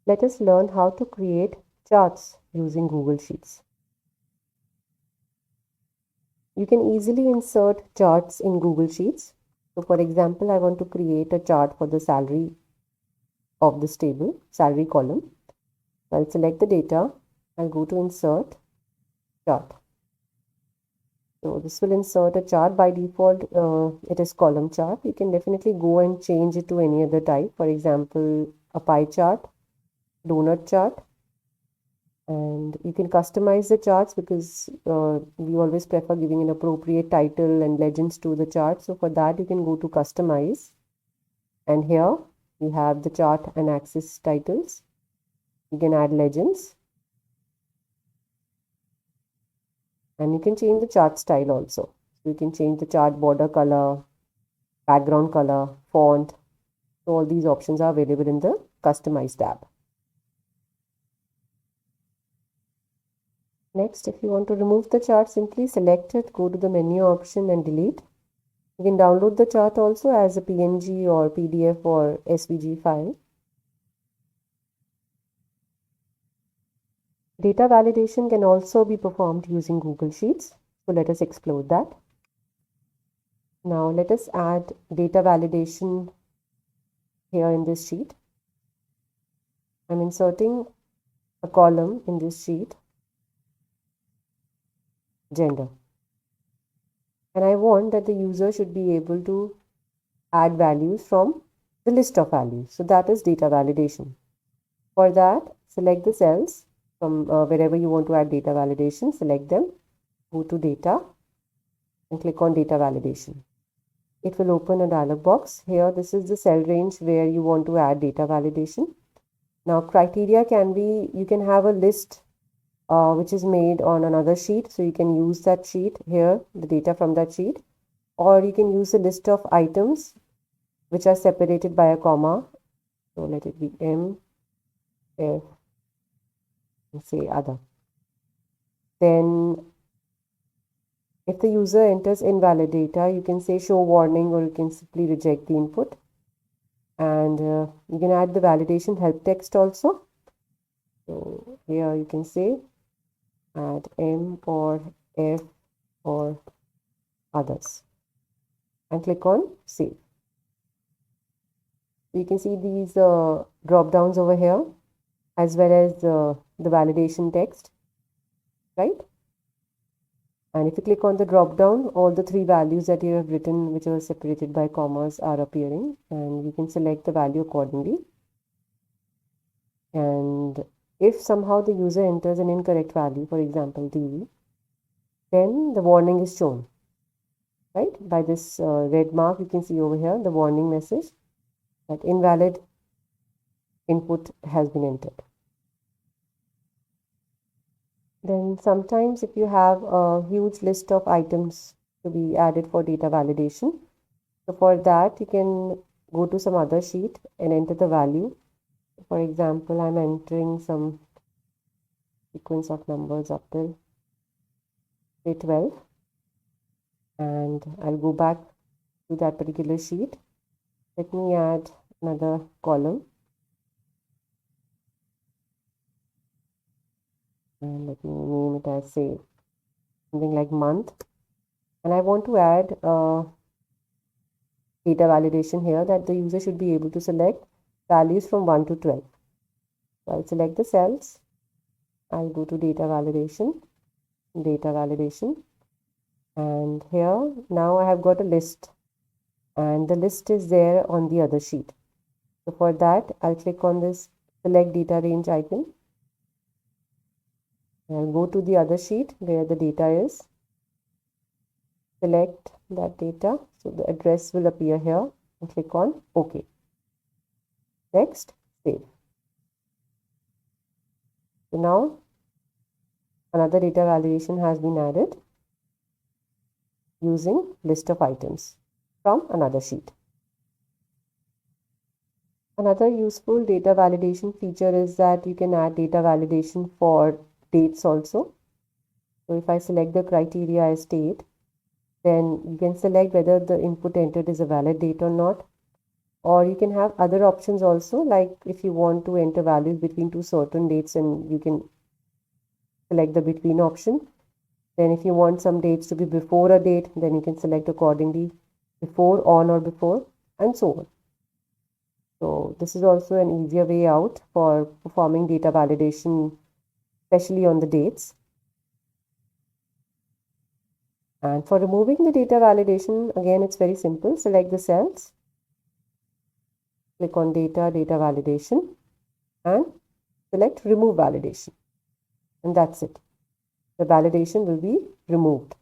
Let us learn how to create charts using Google Sheets. You can easily insert charts in Google Sheets. So for example, I want to create a chart for the salary of this table, salary column. I'll select the data. I'll go to insert chart. So this will insert a chart. By default, it is column chart. You can definitely go and change it to any other type. For example, a pie chart, donut chart. And you can customize the charts because we always prefer giving an appropriate title and legends to the chart. So for that, you can go to customize. And here you have the chart and axis titles. You can add legends. And you can change the chart style also. So you can change the chart border color, background color, font. So all these options are available in the Customize tab. Next, if you want to remove the chart, simply select it, go to the menu option and delete. You can download the chart also as a PNG or PDF or SVG file. Data validation can also be performed using Google Sheets. So let us explore that. Now let us add data validation here in this sheet. I'm inserting a column in this sheet, gender. And I want that the user should be able to add values from the list of values. So that is data validation. For that, select the cells from wherever you want to add data validation, select them, go to data and click on data validation. It will open a dialog box. Here, this is the cell range where you want to add data validation. Now, criteria can be, you can have a list which is made on another sheet. So you can use that sheet here, the data from that sheet, or you can use a list of items which are separated by a comma. So let it be M, F, and say other. Then if the user enters invalid data, you can say show warning, or you can simply reject the input. And you can add the validation help text also. So here you can say add M or F or others and click on save. So you can see these drop downs over here as well as the validation text, right? And if you click on the drop down, all the three values that you have written, which are separated by commas, are appearing, and you can select the value accordingly. And if somehow the user enters an incorrect value, for example, D, then the warning is shown, right? By this red mark, you can see over here the warning message that invalid input has been entered. Then sometimes if you have a huge list of items to be added for data validation, so for that you can go to some other sheet and enter the value. For example, I'm entering some sequence of numbers up till say 12, and I'll go back to that particular sheet. Let me add another column. And let me name it as say something like month. And I want to add data validation here that the user should be able to select values from 1 to 12. So I'll select the cells. I'll go to data validation, and here now I have got a list, and the list is there on the other sheet. So for that, I'll click on this select data range icon. I'll go to the other sheet where the data is, select that data. So the address will appear here and click on OK. Next, save. So now another data validation has been added using list of items from another sheet. Another useful data validation feature is that you can add data validation for dates also. So if I select the criteria as date, then you can select whether the input entered is a valid date or not, Or you can have other options also, like if you want to enter values between two certain dates, and you can select the between option. Then if you want some dates to be before a date, then you can select accordingly, before, on, or before, and so on. So this is also an easier way out for performing data validation, especially on the dates. And for removing the data validation, again, it's very simple. Select the cells, click on data validation, and select remove validation. And that's it. The validation will be removed.